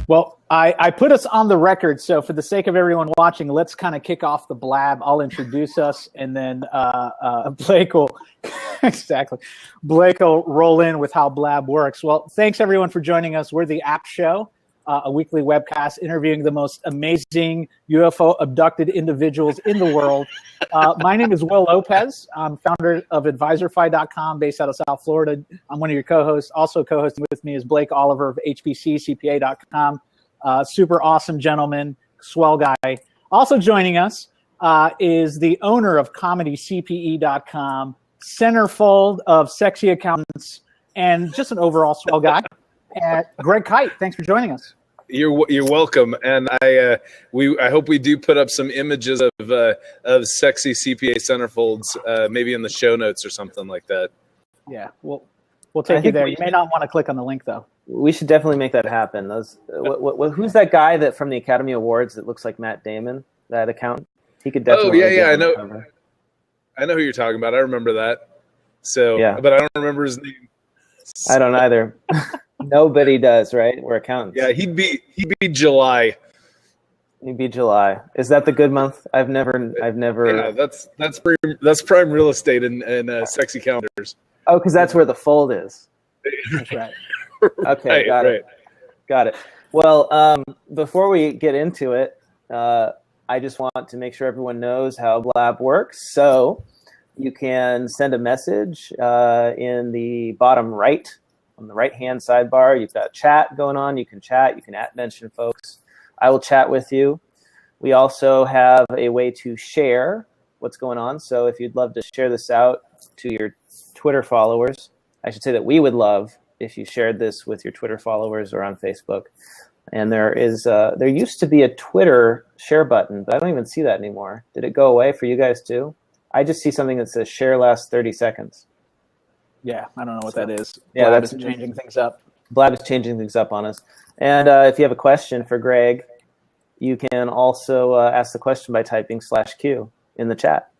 Well, I put us on the record, so for the sake of everyone watching, let's kind of kick off the blab. I'll introduce us, and then Blake will Blake will roll in with how blab works. Well, thanks everyone for joining us. We're the App Show, a weekly webcast interviewing the most amazing UFO abducted individuals in the world. My name is Will Lopez. I'm founder of advisorfi.com, based out of South Florida. I'm one of your co-hosts. Also co-hosting with me is Blake Oliver of CPA.com. Super awesome gentleman, swell guy. Also joining us is the owner of ComedyCPE.com, centerfold of Sexy Accountants, and just an overall swell guy. Greg Kite, thanks for joining us. You're welcome, and I hope we do put up some images of sexy CPA centerfolds, maybe in the show notes or something like that. Yeah, we'll take you there. You may not want to click on the link though. We should definitely make that happen. Who's that guy that from the Academy Awards that looks like Matt Damon? That accountant? He could definitely. Oh yeah, I know. I know who you're talking about. I remember that. So, yeah. But I don't remember his name. I don't either. Nobody does, right? We're accountants. Yeah, he'd be July. He'd be July. Is that the good month? I've never. Yeah, that's prime real estate and sexy calendars. Oh, because that's where the fold is. That's right. Okay, got it. Well, before we get into it, I just want to make sure everyone knows how Blab works. So you can send a message in the bottom right. On the right-hand sidebar, you've got chat going on. You can chat. You can mention folks. I will chat with you. We also have a way to share what's going on. So if you'd love to share this out to your Twitter followers, I should say that we would love if you shared this with your Twitter followers or on Facebook. And there used to be a Twitter share button, but I don't even see that anymore. Did it go away for you guys too? I just see something that says share last 30 seconds. Yeah, I don't know what that is. Yeah, Blab is changing things up. Blab is changing things up on us. And if you have a question for Greg, you can also ask the question by typing /Q in the chat.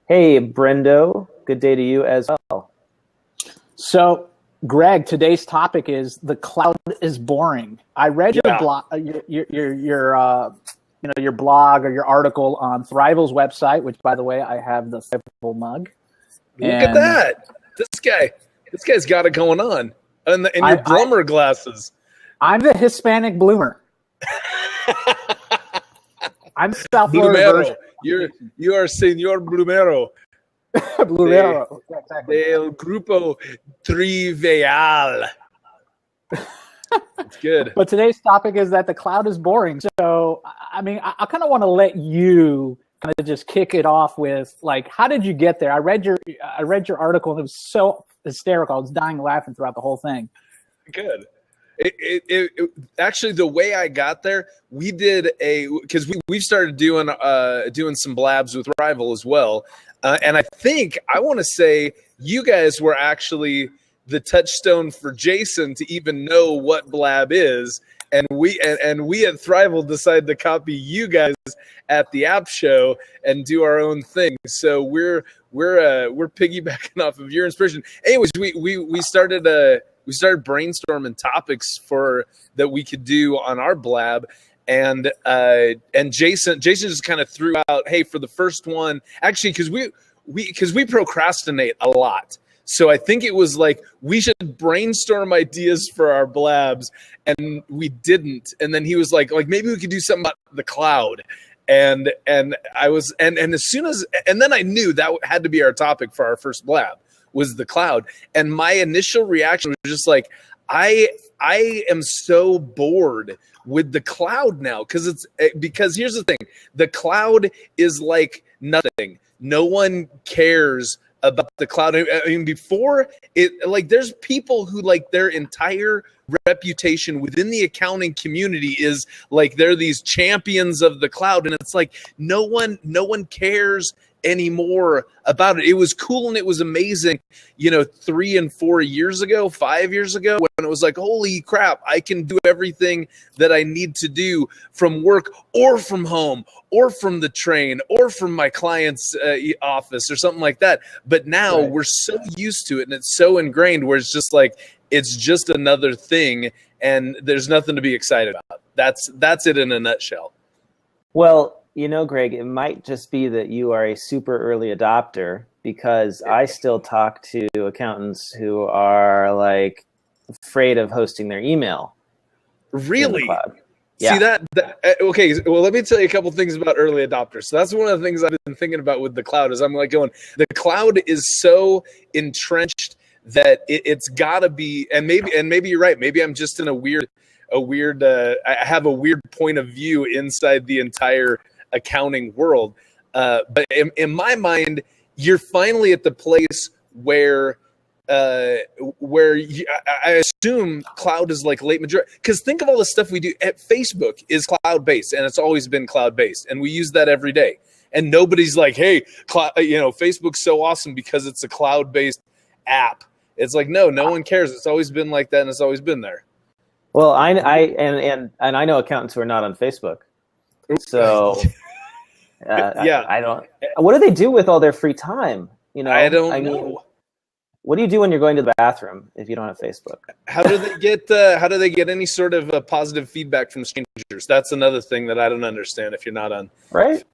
Hey, Brendo, good day to you as well. So, Greg, today's topic is the cloud is boring. I read your blog, your blog or your article on Thrival's website, which, by the way, I have the Thrival mug. Look at that. This guy's got it going on. And your bloomer glasses. I'm the Hispanic bloomer. I'm South Florida version. You are Señor Blumero. Blumero. Exactly. Del Grupo Trivial. It's good. But today's topic is that the cloud is boring. So, I mean, I kind of want to let you kind of just kick it off with, like, how did you get there? I read your article and it was so hysterical. I was dying laughing throughout the whole thing. Good. It actually, the way I got there, we did because we've started doing some blabs with Rival as well, and I want to say you guys were actually the touchstone for Jason to even know what blab is. And we at Thrival decided to copy you guys at the App Show and do our own thing. So we're piggybacking off of your inspiration. Anyways, we started brainstorming topics that we could do on our blab, and Jason just kind of threw out, hey, for the first one, actually, because we procrastinate a lot. So I think it was like we should brainstorm ideas for our blabs, and we didn't. And then he was like maybe we could do something about the cloud. And I was and as soon as and then I knew that had to be our topic for our first blab was the cloud. And my initial reaction was just like, I am so bored with the cloud now because here's the thing, the cloud is like nothing. No one cares about the cloud. I mean, before it, like, there's people who, like, their entire reputation within the accounting community is like they're these champions of the cloud, and it's like no one cares anymore about it. It was cool and it was amazing, 3 and 4 years ago, 5 years ago, when it was like, holy crap, I can do everything that I need to do from work or from home or from the train or from my client's office or something like that. But now we're so used to it and it's so ingrained where it's just like, it's just another thing and there's nothing to be excited about. That's it in a nutshell. Well, Greg, it might just be that you are a super early adopter, because I still talk to accountants who are like afraid of hosting their email. Really? In the cloud. See Yeah. that? Okay. Well, let me tell you a couple things about early adopters. So that's one of the things I've been thinking about with the cloud is I'm like going, the cloud is so entrenched that it's gotta be, and maybe you're right. Maybe I'm just in a weird, I have a weird point of view inside the entire accounting world. But in my mind, you're finally at the place where I assume cloud is like late majority. Because think of all the stuff we do at Facebook is cloud-based, and it's always been cloud-based, and we use that every day. And nobody's like, hey, Facebook's so awesome because it's a cloud-based app. It's like, no one cares. It's always been like that, and it's always been there. Well, I know accountants who are not on Facebook. So I don't. What do they do with all their free time? I don't know. What do you do when you're going to the bathroom if you don't have Facebook? How do they get any sort of positive feedback from strangers? That's another thing that I don't understand if you're not on. Right.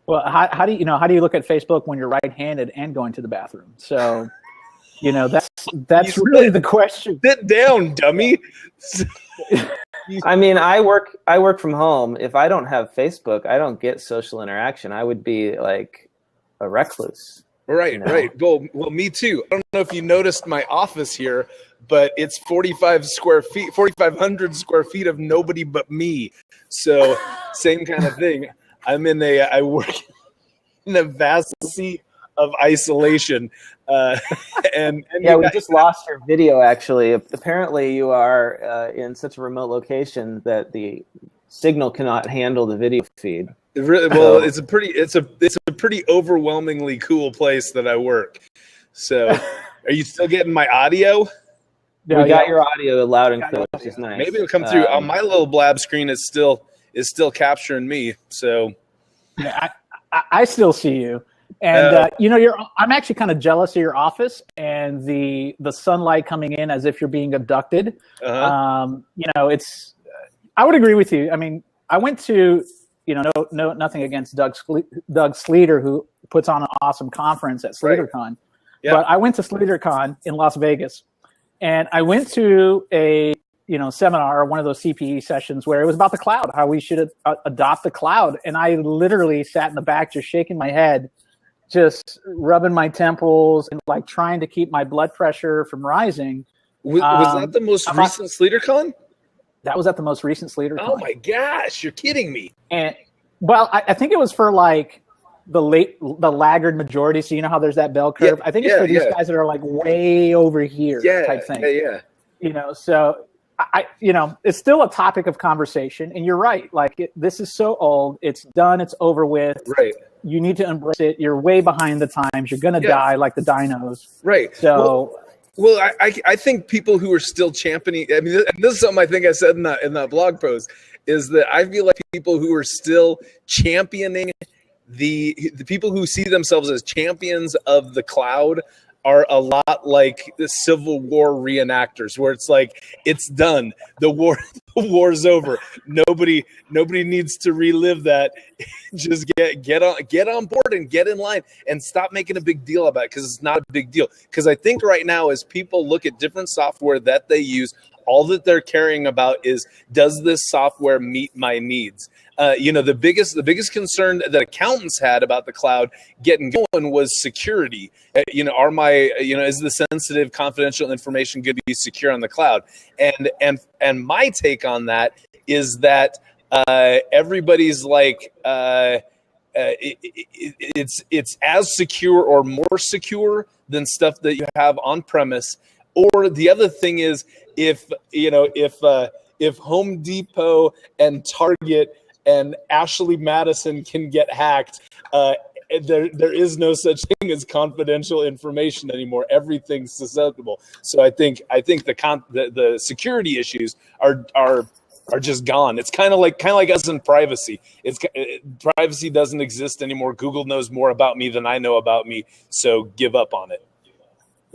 Well, how do you look at Facebook when you're right-handed and going to the bathroom? So, that's really the question. Sit down, dummy. I mean, I work from home. If I don't have Facebook, I don't get social interaction. I would be like a recluse. Right. Well, me too. I don't know if you noticed my office here, but it's 4,500 square feet of nobody but me. So same kind of thing. I work in a vast sea of isolation. And we just lost your video. Actually, apparently you are in such a remote location that the signal cannot handle the video feed. It's a pretty overwhelmingly cool place that I work. So, are you still getting my audio? We got your audio loud and clear, which is nice. Maybe it'll come through on my little blab screen. Is still capturing me. So, yeah, I still see you. And I'm actually kind of jealous of your office and the sunlight coming in as if you're being abducted. I would agree with you. I mean, I went to, nothing against Doug Sleater, who puts on an awesome conference at SleaterCon. Yeah. But I went to SleaterCon in Las Vegas, and I went to a seminar, one of those CPA sessions where it was about the cloud, how we should adopt the cloud. And I literally sat in the back just shaking my head, just rubbing my temples and like trying to keep my blood pressure from rising. Was that the most recent SleaterCon? That was at the most recent SleaterCon. Oh my gosh, you're kidding me. And I think it was for like the laggard majority. So you know how there's that bell curve? I think it's for these guys that are like way over here type thing. Yeah. So it's still a topic of conversation, and you're right. Like this is so old. It's done. It's over with. Right. You need to embrace it. You're way behind the times. You're going to die like the dinos. Right. So, well, I think people who are still championing, I mean, this is something I think I said in that blog post, is that I feel like people who are still championing the people who see themselves as champions of the cloud are a lot like the Civil War reenactors, where it's like, it's done. The war's over. Nobody needs to relive that. Just get on board and get in line and stop making a big deal about it, because it's not a big deal. Because I think right now, as people look at different software that they use, all that they're caring about is, does this software meet my needs? The biggest concern that accountants had about the cloud getting going was security. Is the sensitive, confidential information going to be secure on the cloud? And my take on that is that everybody's like, it's as secure or more secure than stuff that you have on premise. Or the other thing is, if Home Depot and Target and Ashley Madison can get hacked, there is no such thing as confidential information anymore. Everything's susceptible. So I think the security issues are just gone. It's kind of like us in privacy. Privacy doesn't exist anymore. Google knows more about me than I know about me. So give up on it.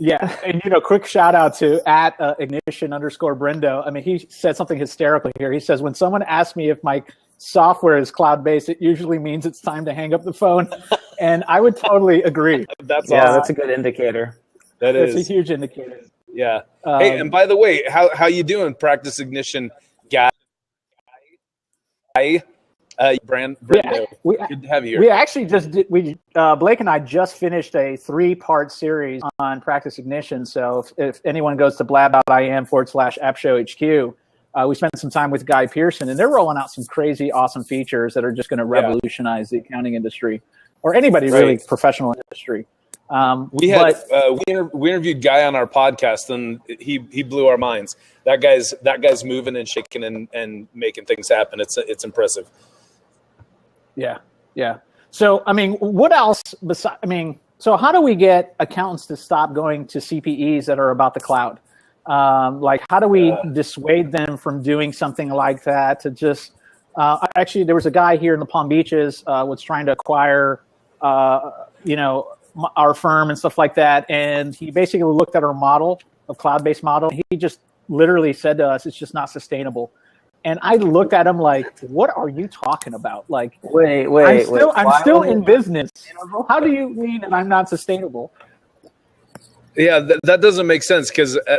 Yeah, and quick shout out to @ignition_Brendo. I mean, he said something hysterical here. He says, when someone asks me if my software is cloud-based, it usually means it's time to hang up the phone. And I would totally agree. That's awesome. That's a good indicator. It's a huge indicator. Yeah. Hey, and by the way, how you doing, Practice Ignition guy? Brando. Good to have you here. We actually Blake and I just finished a 3-part series on Practice Ignition. So if anyone goes to blab.im/appshowhq, we spent some time with Guy Pearson, and they're rolling out some crazy, awesome features that are just going to revolutionize the accounting industry, or anybody really professional industry. We interviewed Guy on our podcast, and he blew our minds. That guy's moving and shaking and making things happen. It's impressive. Yeah. So, I mean, what else so how do we get accountants to stop going to CPEs that are about the cloud? How do we dissuade them from doing something like that to just, actually, there was a guy here in the Palm Beaches, was trying to acquire, our firm and stuff like that. And he basically looked at our model, a cloud-based model. He just literally said to us, it's just not sustainable. And I looked at him like, what are you talking about? Like, wait. I'm still in business. How do you mean that I'm not sustainable? Yeah, that doesn't make sense, because what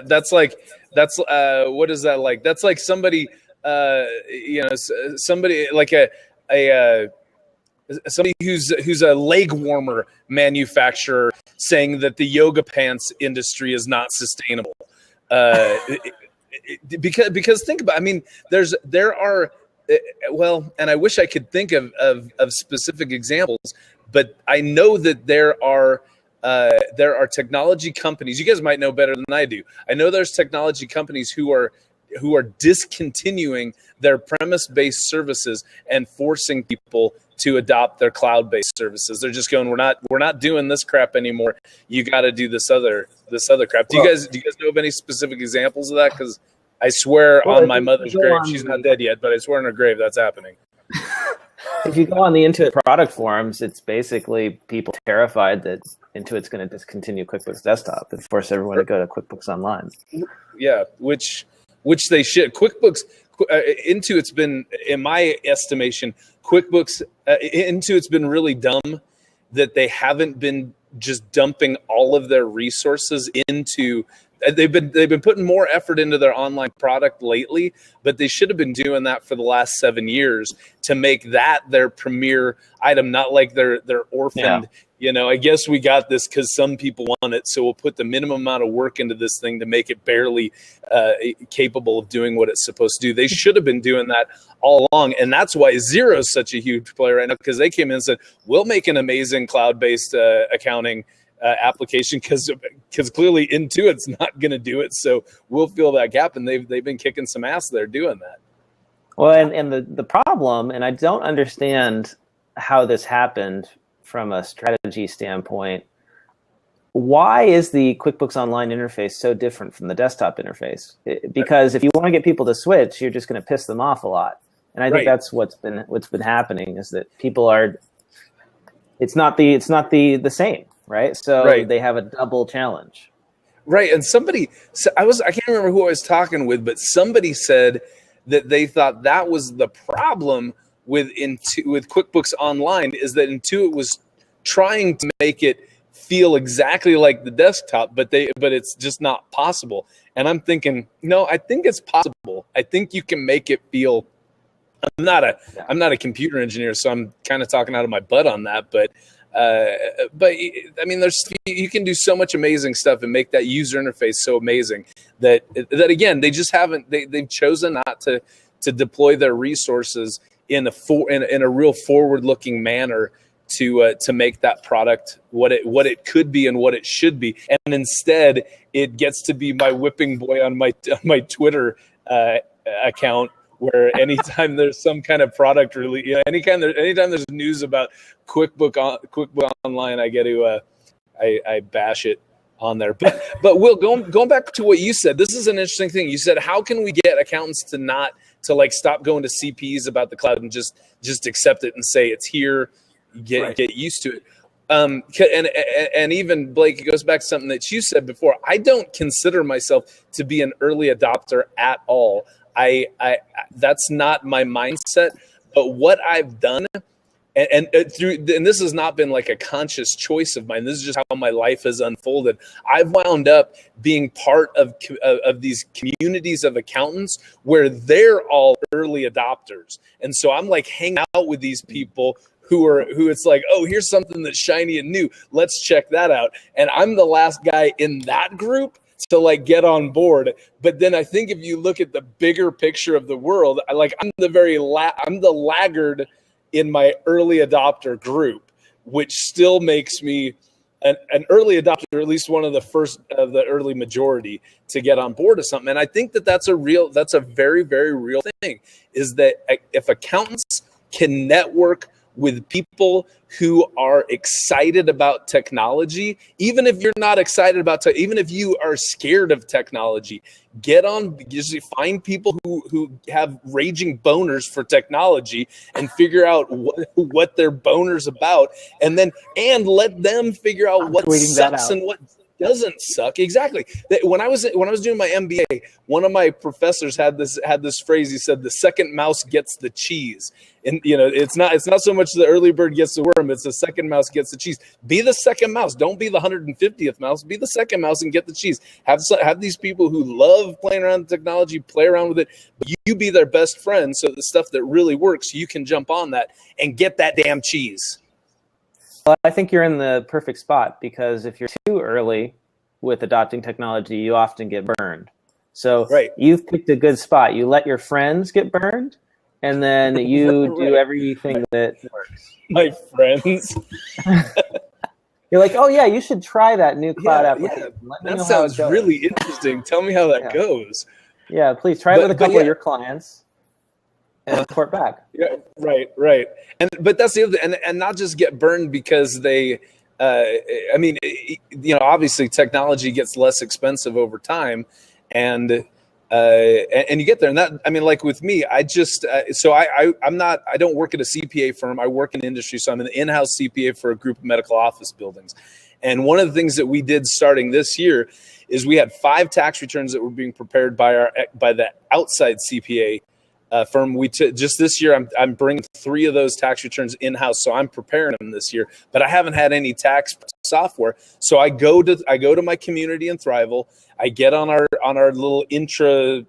is that like? That's like somebody, somebody like somebody who's a leg warmer manufacturer saying that the yoga pants industry is not sustainable. Because think about, I mean, there are, and I wish I could think of specific examples, but I know that there are technology companies. You guys might know better than I do. I know there's technology companies who are discontinuing their premise-based services and forcing people to adopt their cloud-based services. They're just going, we're not doing this crap anymore. You got to do this other crap. Do you guys know of any specific examples of that? Because I swear on my mother's grave, she's not dead yet, but I swear on her grave that's happening. If you go on the Intuit product forums, it's basically people terrified that Intuit's going to discontinue QuickBooks Desktop and force everyone to go to QuickBooks Online. Yeah, which they should. QuickBooks, Intuit's been, in my estimation, Intuit's been really dumb that they haven't been just dumping all of their resources into. They've been putting more effort into their online product lately, but they should have been doing that for the last 7 years to make that their premier item, not like they're orphaned. Yeah. I guess we got this because some people want it, so we'll put the minimum amount of work into this thing to make it barely capable of doing what it's supposed to do. They should have been doing that all along, and that's why Xero is such a huge player right now, because they came in and said, we'll make an amazing cloud-based accounting application, because clearly Intuit's not going to do it, so we'll fill that gap, and they've been kicking some ass there doing that. Well, and the problem, and I don't understand how this happened from a strategy standpoint, why is the QuickBooks Online interface so different from the desktop interface? Because if you want to get people to switch, you're just going to piss them off a lot, and I think that's what's been happening, is that people are. It's not the same. Right. So they have a double challenge. Right. And I can't remember who I was talking with, but somebody said that they thought that was the problem with QuickBooks Online, is that Intuit was trying to make it feel exactly like the desktop, but it's just not possible. And I'm thinking, no, I think it's possible. I think you can make it feel. I'm not a computer engineer, so I'm kind of talking out of my butt on that, but I mean, you can do so much amazing stuff and make that user interface so amazing that again, they've chosen not to deploy their resources in a real forward-looking manner to make that product what it could be and what it should be, and instead it gets to be my whipping boy on my Twitter account, where anytime there's some kind of product release, anytime there's news about QuickBook Online, I get to I bash it on there. But Will, going back to what you said, this is an interesting thing. You said, how can we get accountants to like stop going to CPs about the cloud and just accept it and say it's here, get used to it. And even Blake, it goes back to something that you said before. I don't consider myself to be an early adopter at all. I that's not my mindset. But what I've done, and this has not been like a conscious choice of mine. This is just how my life has unfolded. I've wound up being part of these communities of accountants where they're all early adopters, and so I'm like hanging out with these people who it's like, oh, here's something that's shiny and new. Let's check that out. And I'm the last guy in that group to like get on board. But then I think if you look at the bigger picture of the world, I'm the laggard in my early adopter group, which still makes me an early adopter, or at least one of the first of the early majority to get on board of something. And I think that's a very, very real thing, is that if accountants can network with people who are excited about technology, even if you're not excited about even if you are scared of technology, just find people who have raging boners for technology and figure out what their boner's about, and let them figure out what sucks and what doesn't suck. Exactly. When I was doing my MBA, one of my professors had this phrase. He said, "The second mouse gets the cheese." And it's not so much the early bird gets the worm; it's the second mouse gets the cheese. Be the second mouse. Don't be the 150th mouse. Be the second mouse and get the cheese. Have these people who love playing around with technology, play around with it, but you be their best friend. So the stuff that really works, you can jump on that and get that damn cheese. Well, I think you're in the perfect spot, because if you're too early with adopting technology, you often get burned. So You've picked a good spot. You let your friends get burned, and then you do everything that works. My friends. You're like, oh yeah, you should try that new cloud application. Yeah. That sounds really interesting. Tell me how that goes. Yeah, please try it with a couple of your clients and report back. Yeah, right. But that's the other thing, and not just get burned because they obviously technology gets less expensive over time, and you get there. And that, like with me, I just I don't work at a CPA firm. I work in industry, so I'm an in-house CPA for a group of medical office buildings. And one of the things that we did starting this year is we had 5 tax returns that were being prepared by the outside CPA firm. Just this year, I'm bringing 3 of those tax returns in-house, so I'm preparing them this year. But I haven't had any tax software, so I go to my community in Thrival. I get on our little intra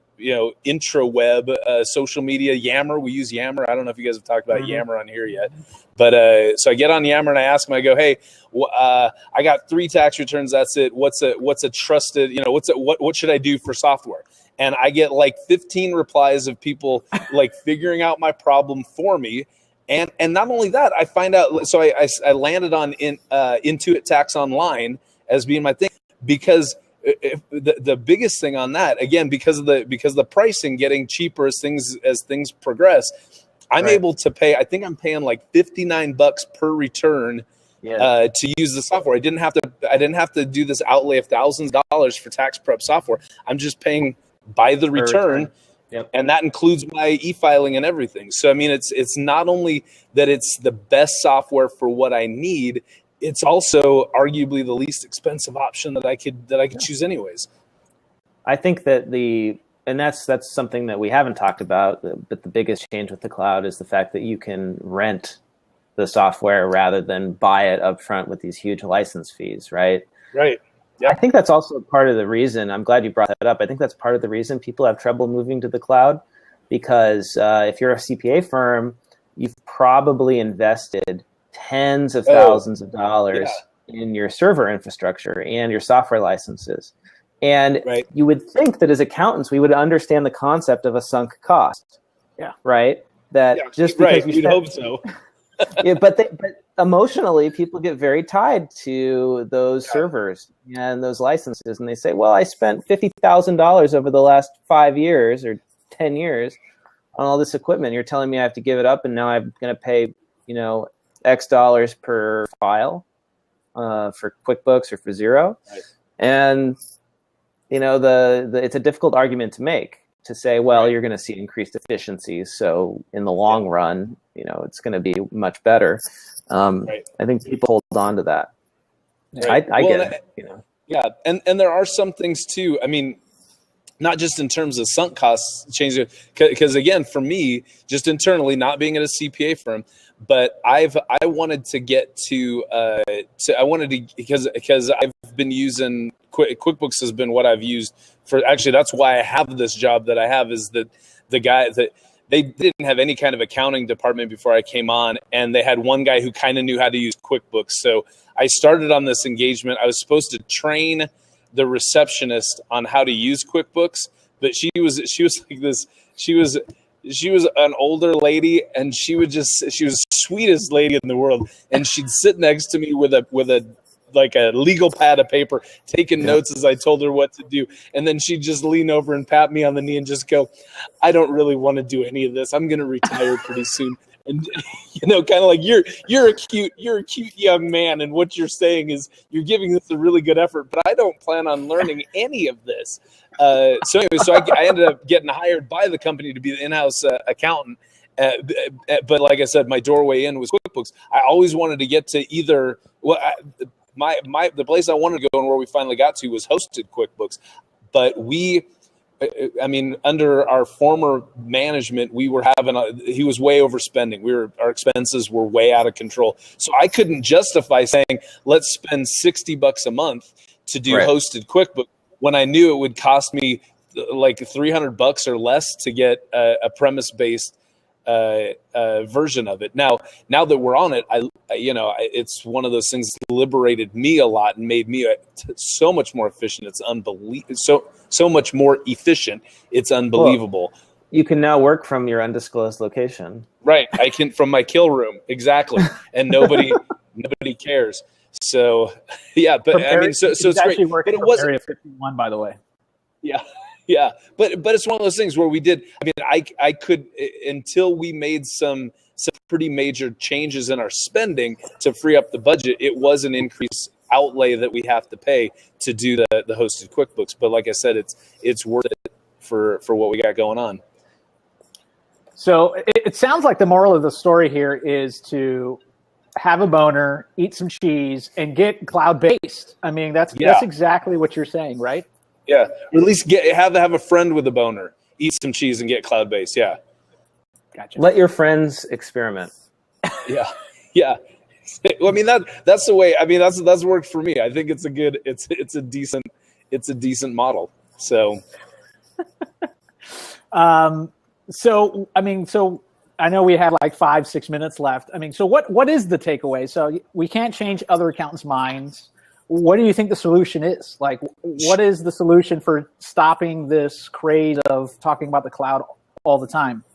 web social media, Yammer. We use Yammer. I don't know if you guys have talked about Yammer on here yet, but so I get on Yammer and I ask them. I go, hey, I got 3 tax returns. That's it. What's a trusted? What should I do for software? And I get like 15 replies of people like figuring out my problem for me. And not only that, I find out. So I landed on Intuit Tax Online as being my thing, because the biggest thing on that, again, because of the pricing getting cheaper as things progress, I'm able to pay. I think I'm paying like $59 per return to use the software. I didn't have to do this outlay of thousands of dollars for tax prep software. I'm just paying by the return. Yep. And that includes my e-filing and everything. So it's not only that it's the best software for what I need, it's also arguably the least expensive option that I could choose anyways. I think that that's something that we haven't talked about, but the biggest change with the cloud is the fact that you can rent the software rather than buy it up front with these huge license fees, right? Right. Yeah. I think that's also part of the reason. I'm glad you brought that up. I think that's part of the reason people have trouble moving to the cloud, because if you're a CPA firm, you've probably invested tens of thousands of dollars in your server infrastructure and your software licenses. And you would think that as accountants, we would understand the concept of a sunk cost. Yeah. Right? That just because you'd hope so. but emotionally, people get very tied to those servers and those licenses, and they say, well, I spent $50,000 over the last 5 years or 10 years. on all this equipment. You're telling me I have to give it up, and now I'm going to pay, X dollars per file for QuickBooks or for Xero. Right. And, it's a difficult argument to make, to say, well, you're going to see increased efficiencies. So in the long run, it's going to be much better. I think people hold on to that. Right. I get it. Yeah. And there are some things too. I mean, not just in terms of sunk costs changing, because again, for me, just internally, not being at a CPA firm, but I wanted to get because I've been using QuickBooks has been what I've used for, actually, that's why I have this job that I have, is that the guy that they didn't have any kind of accounting department before I came on, and they had one guy who kind of knew how to use QuickBooks. So I started on this engagement. I was supposed to train the receptionist on how to use QuickBooks, but she was like this. She was an older lady, and she was the sweetest lady in the world. And she'd sit next to me with a like a legal pad of paper, taking notes as I told her what to do. And then she'd just lean over and pat me on the knee and just go, "I don't really want to do any of this. I'm going to retire pretty soon." And kind of like, you're a cute young man, and what you're saying is you're giving this a really good effort, but I don't plan on learning any of this. So I ended up getting hired by the company to be the in-house accountant. But like I said, my doorway in was QuickBooks. I always wanted to get to either the place I wanted to go and where we finally got to was hosted QuickBooks, but under our former management, he was way overspending. Our expenses were way out of control. So I couldn't justify saying, let's spend $60 a month to do hosted QuickBooks, when I knew it would cost me like $300 or less to get a premise-based version of it. Now that we're on it, it's one of those things that liberated me a lot and made me so much more efficient. It's unbelievable. So much more efficient. It's unbelievable. Well, you can now work from your undisclosed location. Right. I can, from my kill room. Exactly. And nobody cares. So yeah, but so it's great. But it was Area 51, by the way. Yeah. Yeah, but it's one of those things where we did. I mean, I could, until we made some pretty major changes in our spending to free up the budget. It was an increased outlay that we have to pay to do the hosted QuickBooks. But like I said, it's worth it for what we got going on. So it sounds like the moral of the story here is to have a boner, eat some cheese, and get cloud-based. I mean, that's exactly what you're saying, right? Yeah, or at least have a friend with a boner, eat some cheese, and get cloud-based. Yeah, gotcha. Let your friends experiment. Yeah. Well, I mean that's the way. I mean that's worked for me. I think it's a decent model. So, so I know we have like 5-6 minutes left. I mean, so what is the takeaway? So we can't change other accountants' minds. What do you think the solution is? Like, what is the solution for stopping this craze of talking about the cloud all the time?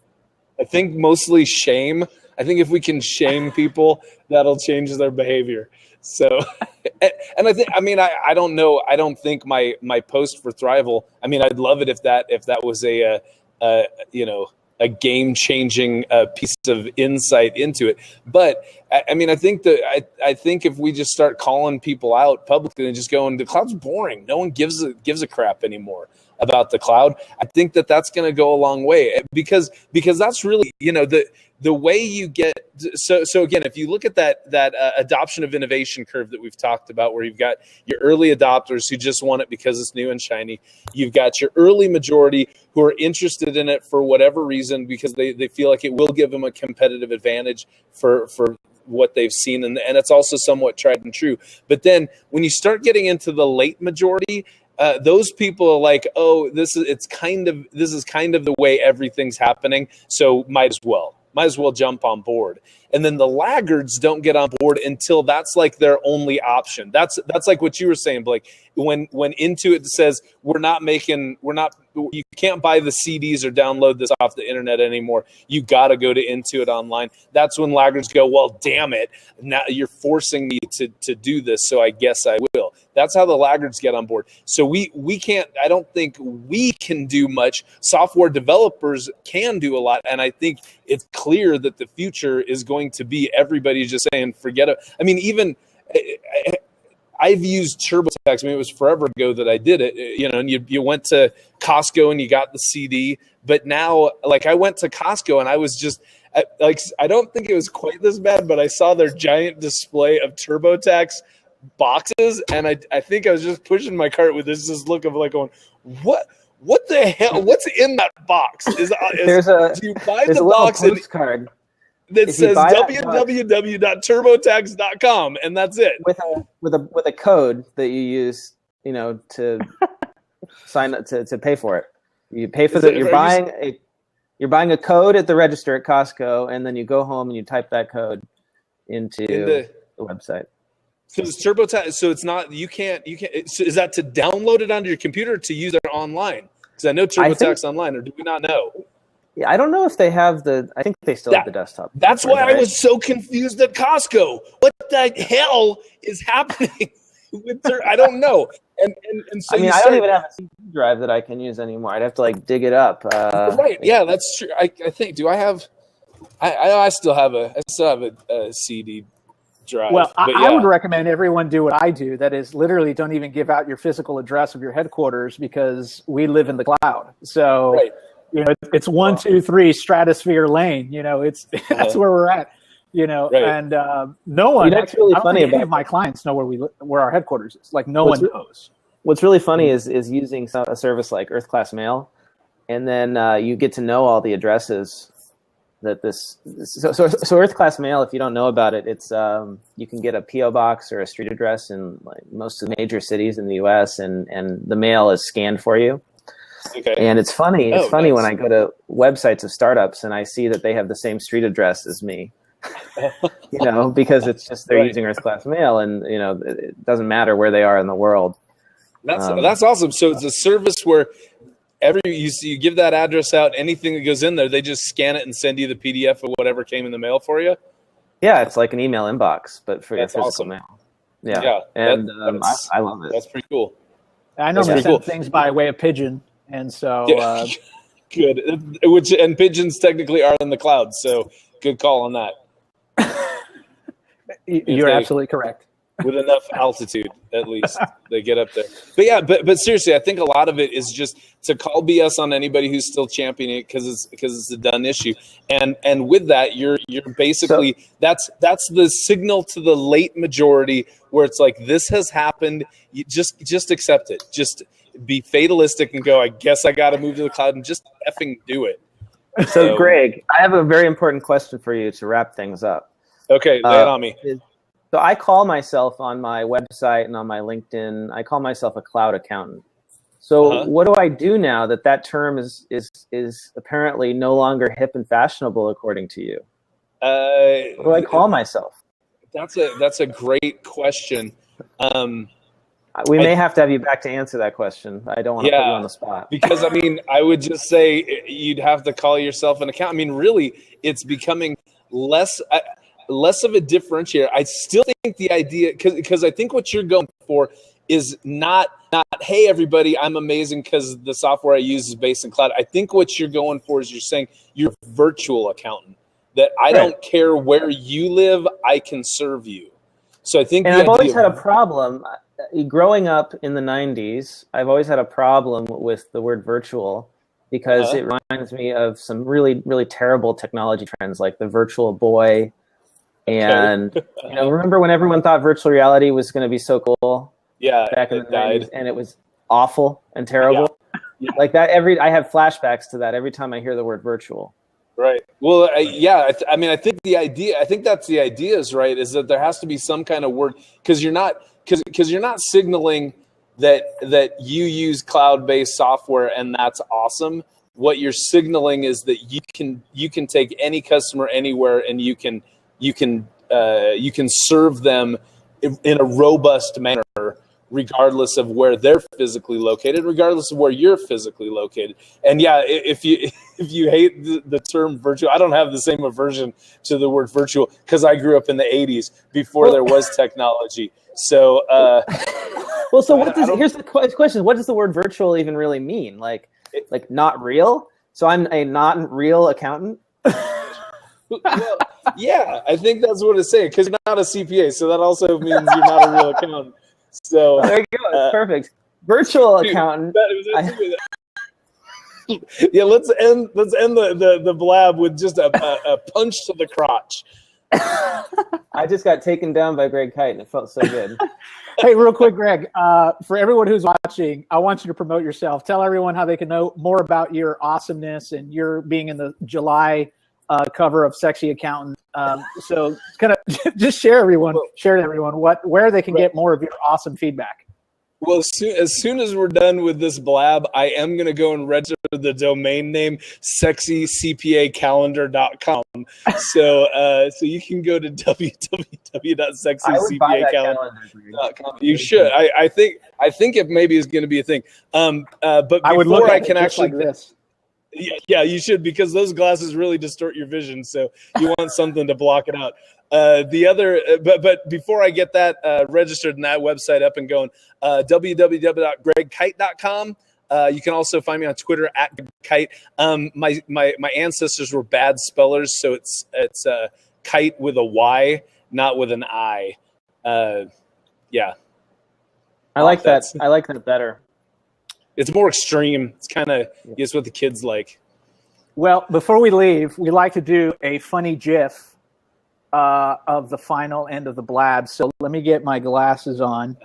I think mostly shame. I think if we can shame people, that'll change their behavior. So, and I don't know. I don't think my post for Thrival, I mean, I'd love it if that was a game-changing piece of insight into it. But I mean, I think if we just start calling people out publicly and just going, the cloud's boring. No one gives a crap anymore about the cloud. I think that's going to go a long way, because that's really, the way you get. So again, if you look at that adoption of innovation curve that we've talked about, where you've got your early adopters who just want it because it's new and shiny, you've got your early majority who are interested in it for whatever reason, because they feel like it will give them a competitive advantage for what they've seen, and it's also somewhat tried and true. But then when you start getting into the late majority, those people are like, oh, this is kind of the way everything's happening, so might as well jump on board. and then the laggards don't get on board until that's like their only option. That's like what you were saying, Blake. When Intuit says you can't buy the CDs or download this off the internet anymore, you got to go to Intuit online. That's when laggards go, well, damn it, now you're forcing me to do this, so I guess I will. That's how the laggards get on board. So we can't, I don't think we can do much. Software developers can do a lot, and I think it's clear that the future is going to be everybody just saying, forget it. I mean, even I've used TurboTax. I mean, it was forever ago that I did it, and you went to Costco and you got the CD. But now, like, I went to Costco and I was just, I don't think it was quite this bad, but I saw their giant display of TurboTax boxes. And I think I was just pushing my cart with this look of like going, what the hell? What's in that box? Do you buy the box postcard that says www.turbotax.com, and that's it. With a code that you use, to sign up to pay for it. You pay for you're buying a code at the register at Costco, and then you go home and you type that code into the website. So it's TurboTax. So it's not you can't. So is that to download it onto your computer or to use it online? Because I know TurboTax online, or do we not know? Yeah, I don't know if they have I think they still have the desktop. That's why I was so confused at Costco. What the hell is happening with I don't know. And so I don't even have a CD drive that I can use anymore. I'd have to dig it up. Right. Yeah, that's true. I think. Do I have? I still have a CD drive. Well, I would recommend everyone do what I do. That is, literally, don't even give out your physical address of your headquarters, because we live in the cloud. So. Right. It's 123 Stratosphere Lane. That's where we're at. Right. And no one. That's really funny. Any of my clients know where our headquarters is. Like no one knows. What's really funny is using a service like Earth Class Mail, and then you get to know all the addresses that So Earth Class Mail, if you don't know about it, it's you can get a PO box or a street address in most of the major cities in the U.S. and the mail is scanned for you. Okay. And it's funny. It's funny when I go to websites of startups and I see that they have the same street address as me. Because it's just they're using Earth Class Mail, and it doesn't matter where they are in the world. That's awesome. So it's a service where you give that address out. Anything that goes in there, they just scan it and send you the PDF of whatever came in the mail for you. Yeah, it's like an email inbox, but for your physical mail. Yeah, and I love it. That's pretty cool. I normally send things by way of pigeon. And so, good. And pigeons technically are in the cloud, so good call on that. You're absolutely correct. With enough altitude, at least they get up there. But but seriously, I think a lot of it is just to call BS on anybody who's still championing it because it's a done issue. And with that, you're basically that's the signal to the late majority where it's like, this has happened. You just accept it. Just be fatalistic and go, I guess I got to move to the cloud and just effing do it. So Greg, I have a very important question for you to wrap things up. Okay, lay it on me. So I call myself on my website and on my LinkedIn, I call myself a cloud accountant. So what do I do now that term is apparently no longer hip and fashionable according to you? What do I call myself? That's a great question. We may have to have you back to answer that question. I don't want to put you on the spot. Because, I would just say you'd have to call yourself an accountant. Really, it's becoming less of a differentiator. I still think the idea, because I think what you're going for is not, hey, everybody, I'm amazing because the software I use is based in cloud. I think what you're going for is you're saying you're a virtual accountant, that I don't care where you live, I can serve you. So I think I've always had a problem. Growing up in the 90s, I've always had a problem with the word virtual because it reminds me of some really, really terrible technology trends like the virtual boy. And remember when everyone thought virtual reality was going to be so cool? Yeah, back in the 90s, and it was awful and terrible. Yeah. Like that. I have flashbacks to that every time I hear the word virtual. Right. Well, I think the idea. I think that's the idea. Is that there has to be some kind of word because you're not signaling that you use cloud-based software and that's awesome. What you're signaling is that you can take any customer anywhere and you can you can serve them in a robust manner, regardless of where they're physically located, regardless of where you're physically located. And yeah, if you hate the term virtual, I don't have the same aversion to the word virtual because I grew up in the 80s before there was technology. So, well, so here's the question: what does the word virtual even really mean? Like not real? So I'm a not real accountant. Well, yeah, I think that's what it's saying because you're not a CPA, so that also means you're not a real accountant. So there you go. That's perfect. Virtual accountant. Yeah, let's end the blab with just a punch to the crotch. I just got taken down by Greg Kite, and it felt so good. Hey, real quick, Greg, for everyone who's watching, I want you to promote yourself. Tell everyone how they can know more about your awesomeness and your being in the July cover of Sexy Accountant. So kind of just share to everyone where they can get more of your awesome feedback. Well, as soon as we're done with this blab, I am going to go and register the domain name sexycpacalendar.com. So you can go to www.sexycpacalendar.com. You should. I think it maybe is going to be a thing. But before I can actually like this. Yeah, you should, because those glasses really distort your vision. So you want something to block it out. But before I get that registered and that website up and going, www.gregkite.com. You can also find me on Twitter @Kite. My ancestors were bad spellers, so it's kite with a Y, not with an I. Yeah. I like that. I like that better. It's more extreme. It's kind of it's what the kids like. Well, before we leave, we like to do a funny GIF of the final end of the blab. So let me get my glasses on.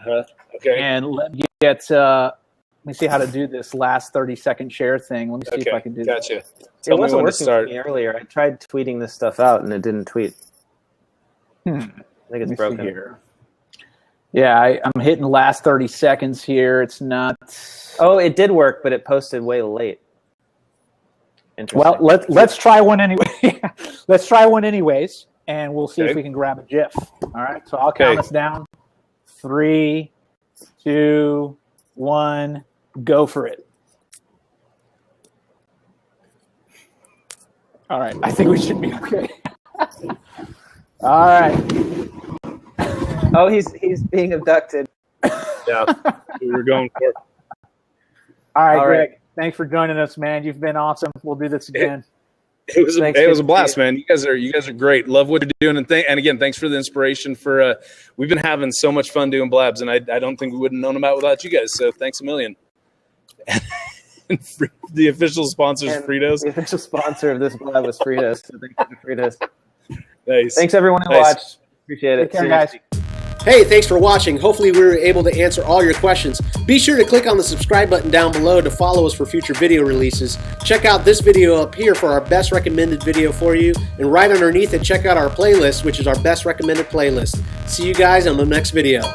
Okay. And let me get. Let me see how to do this last 30-second share thing. Let me see if I can do that. Gotcha. It wasn't working for me earlier. I tried tweeting this stuff out and it didn't tweet. I think it's broken. Here. Yeah, I'm hitting last 30 seconds here. It's not. Oh, it did work, but it posted way late. Well, let's try one anyway. Let's try one anyways, and we'll see if we can grab a GIF. All right, so I'll count us down. 3, 2, 1, go for it. All right, I think we should be okay. All right. Oh, he's being abducted. Yeah, we were going for it. All right, Greg. Thanks for joining us, man. You've been awesome. We'll do this again. It was a blast, man. You guys are great. Love what you're doing, and again, thanks for the inspiration. We've been having so much fun doing blabs, and I don't think we would have known about without you guys. So thanks a million. And the official sponsor is Fritos. The official sponsor of this blab was Fritos. So thank you, Fritos. Nice. Thanks everyone who watched. Appreciate it. Take care, guys. Hey, thanks for watching. Hopefully we were able to answer all your questions. Be sure to click on the subscribe button down below to follow us for future video releases. Check out this video up here for our best recommended video for you. And right underneath it, check out our playlist, which is our best recommended playlist. See you guys on the next video.